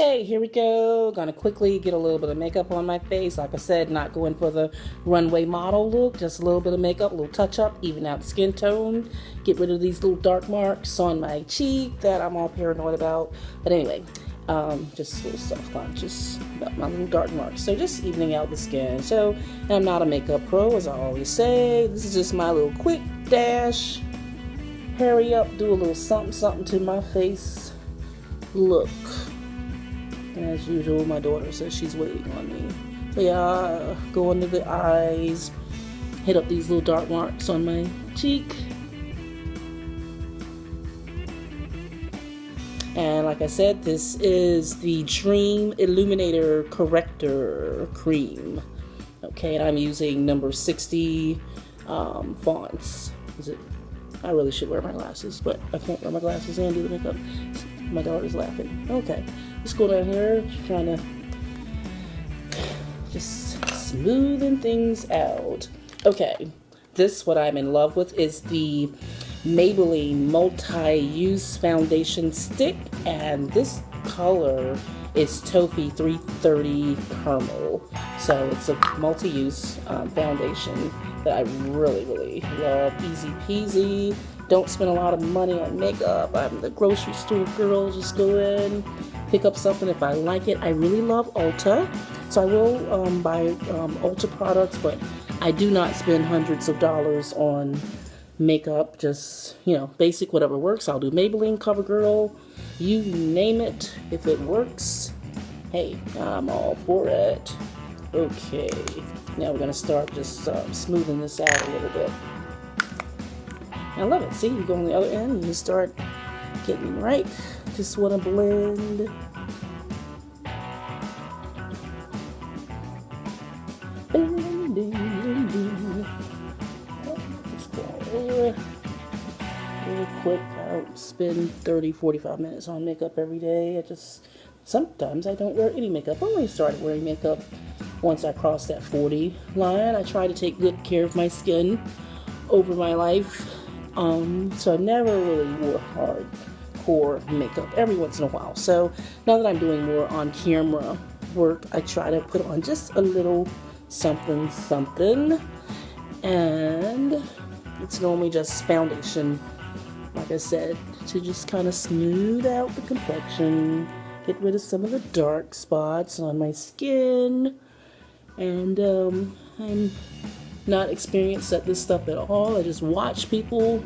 Okay, here we go. Gonna quickly get a little bit of makeup on my face. Like I said, not going for the runway model look. Just a little bit of makeup, a little touch up, even out the skin tone. Get rid of these little dark marks on my cheek that I'm all paranoid about. But anyway, just a little self-conscious about my little dark marks. So just evening out the skin. So, and I'm not a makeup pro, as I always say. This is just my little quick dash. Hurry up, do a little something to my face look. As usual, my daughter says she's waiting on me. So yeah, go under the eyes, hit up these little dark marks on my cheek. And like I said, this is the Dream Illuminator Corrector Cream. Okay, and I'm using number 60 fonts. I really should wear my glasses, but I can't wear my glasses and do the makeup. My daughter's laughing. Okay, let's go down here, trying to just smoothing things out. Okay, this, what I'm in love with, is the Maybelline multi-use foundation stick, and this color is Toffee 330 Caramel. So it's a multi-use foundation that I really love. Easy peasy. Don't spend a lot of money on makeup. I'm the grocery store girl. Just go in, pick up something if I like it. I really love Ulta, so I will buy Ulta products, but I do not spend hundreds of dollars on makeup. Just, you know, basic, whatever works. I'll do Maybelline, CoverGirl, you name it. If it works, hey, I'm all for it. Okay, now we're gonna start just smoothing this out a little bit. I love it. See, you go on the other end and you start getting it right. Just want to blend. Blending. Let's go over real quick. I'll spend 30-45 minutes on makeup every day. Sometimes I don't wear any makeup. I only started wearing makeup once I crossed that 40 line. I try to take good care of my skin over my life. So I never really wore hardcore makeup, every once in a while. So now that I'm doing more on camera work, I try to put on just a little something, and it's normally just foundation, like I said, to just kind of smooth out the complexion, get rid of some of the dark spots on my skin. And I'm not experienced at this stuff at all. I just watch people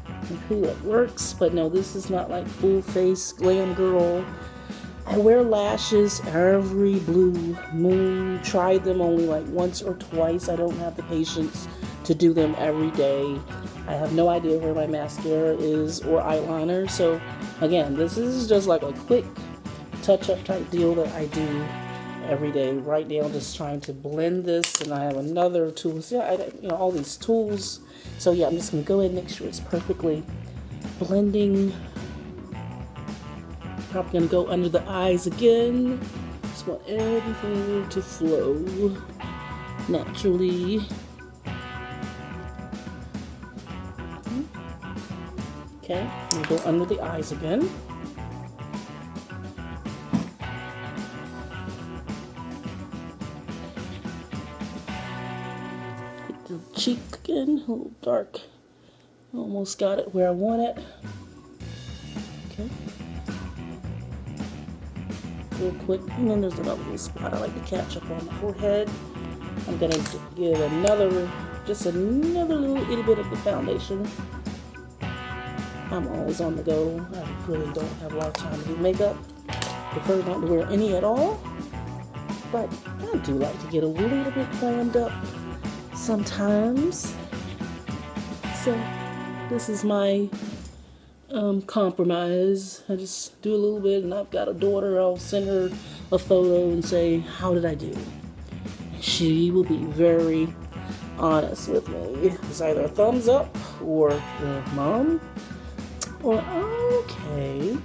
and who it works. But no, this is not like full face glam girl. I wear lashes every blue moon. Tried them only like once or twice. I don't have the patience to do them every day. I have no idea where my mascara is or eyeliner. So again, this is just like a quick touch-up type deal that I do every day. Right now, I'm just trying to blend this, and I have another tool. Yeah, all these tools. So yeah, I'm just gonna go in and make sure it's perfectly blending. Probably gonna go under the eyes again. Just want everything to flow naturally. Okay, I'm gonna go under the eyes again. Cheek again, a little dark. Almost got it where I want it. Okay. Real quick, and then there's another little spot I like to catch up on the forehead. I'm gonna give just another little itty bit of the foundation. I'm always on the go. I really don't have a lot of time to do makeup. Prefer not to wear any at all, but I do like to get a little bit glammed up sometimes. So this is my compromise. I just do a little bit, and I've got a daughter. I'll send her a photo and say, how did I do? And she will be very honest with me. It's either a thumbs up or mom or okay.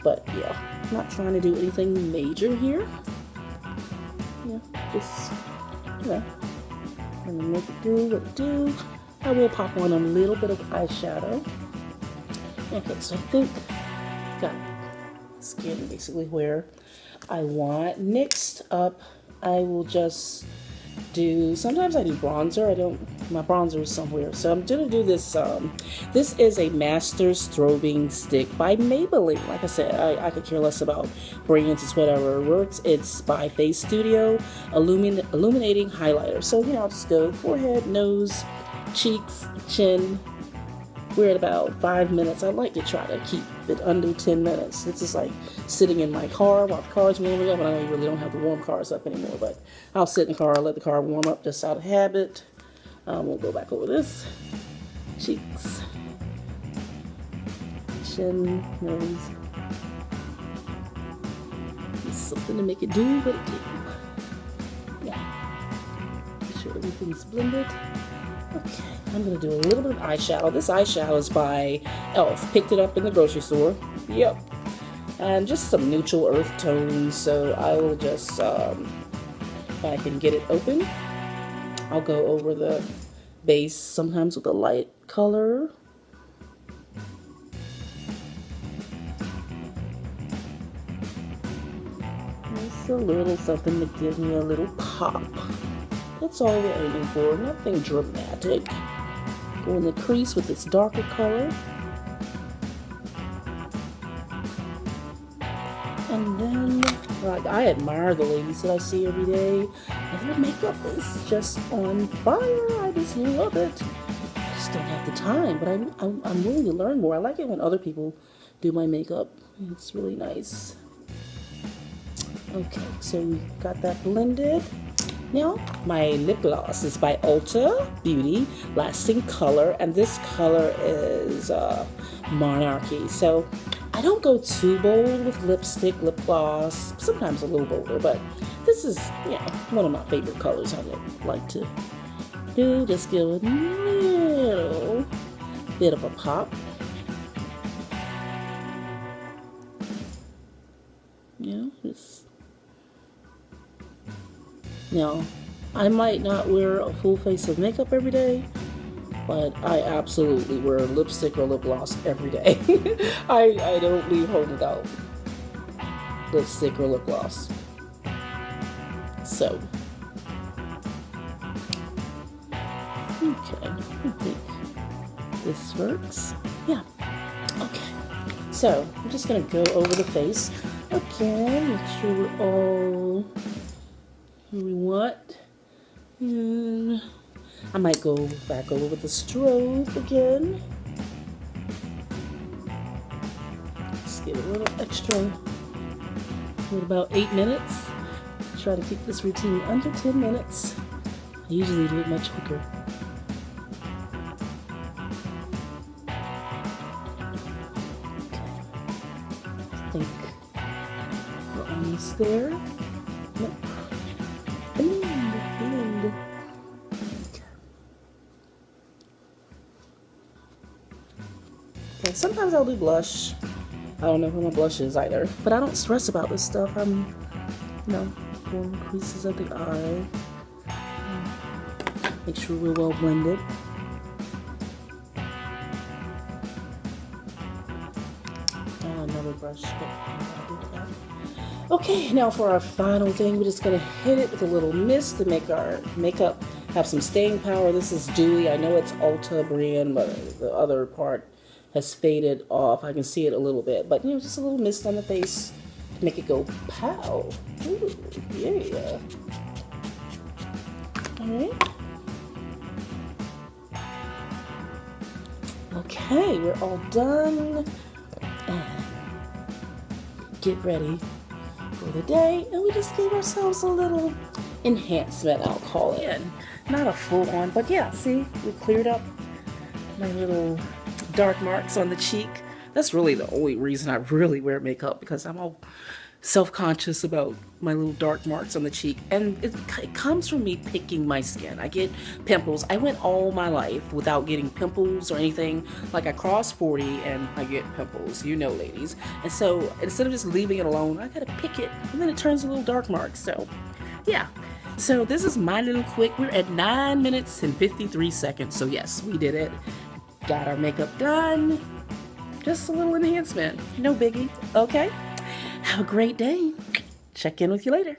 But yeah, not trying to do anything major here. Yeah, just and then make it do what it do. I will pop on a little bit of eyeshadow. Okay, so I think got skin basically where I want. Next up, I will just do, sometimes I do bronzer. My bronzer is somewhere. So I'm gonna do this, this is a Master Strobing Stick by Maybelline. Like I said, I could care less about brands, it's whatever works. It's by Face Studio, illuminating highlighter. So, I'll just go forehead, nose, cheeks, chin. We're at about 5 minutes. I like to try to keep it under 10 minutes. It's just like sitting in my car while the car's warming up. And I know you really don't have the warm cars up anymore, but I'll sit in the car, let the car warm up just out of habit. We'll go back over this. Cheeks, chin, nose. Just something to make it do what it do. Yeah. Make sure everything's blended. Okay, I'm going to do a little bit of eyeshadow. This eyeshadow is by e.l.f. Picked it up in the grocery store. Yep. And just some neutral earth tones. So I will just, if I can get it open, I'll go over the base sometimes with a light color. Just a little something to give me a little pop. That's all we're aiming for, nothing dramatic. Go in the crease with its darker color. And then, like, I admire the ladies that I see every day. And their makeup is just on fire. I just love it. I just don't have the time, but I'm willing to learn more. I like it when other people do my makeup. It's really nice. Okay, so we got that blended. Now, my lip gloss is by Ulta Beauty, Lasting Color, and this color is Monarchy. So, I don't go too bold with lipstick, lip gloss, sometimes a little bolder, but this is, one of my favorite colors I like to do. Just give a little bit of a pop. Just... Now, I might not wear a full face of makeup every day, but I absolutely wear lipstick or lip gloss every day. I don't leave home without lipstick or lip gloss. So, okay, I think this works. Yeah, okay. So, I'm just going to go over the face again, make sure we're all where we want. And I might go back over with the strobe again. Just give it a little extra. With about 8 minutes. Try to keep this routine under 10 minutes. I usually do it much quicker. I think we're almost there. Nope. Blend. Okay, sometimes I'll do blush. I don't know who my blush is either, but I don't stress about this stuff. I'm, going creases of the eye. Make sure we're well blended. Another brush. Okay, now for our final thing, we're just going to hit it with a little mist to make our makeup have some staying power. This is dewy. I know it's Ulta brand, but the other part has faded off. I can see it a little bit, but just a little mist on the face to make it go pow. Ooh, yeah. All right. Okay, we're all done. And get ready for the day, and we just gave ourselves a little enhancement, I'll call it. Not a full on, but yeah, see, we cleared up my little dark marks on the cheek. That's really the only reason I really wear makeup, because I'm all self-conscious about my little dark marks on the cheek, and it comes from me picking my skin. I get pimples. I went all my life without getting pimples or anything. Like, I cross 40 and I get pimples, ladies. And so instead of just leaving it alone, I gotta pick it, and then it turns a little dark marks. So yeah, so this is my little quick. We're at 9 minutes and 53 seconds. So yes, we did it. Got our makeup done. Just a little enhancement, no biggie. Okay. Have a great day. Check in with you later.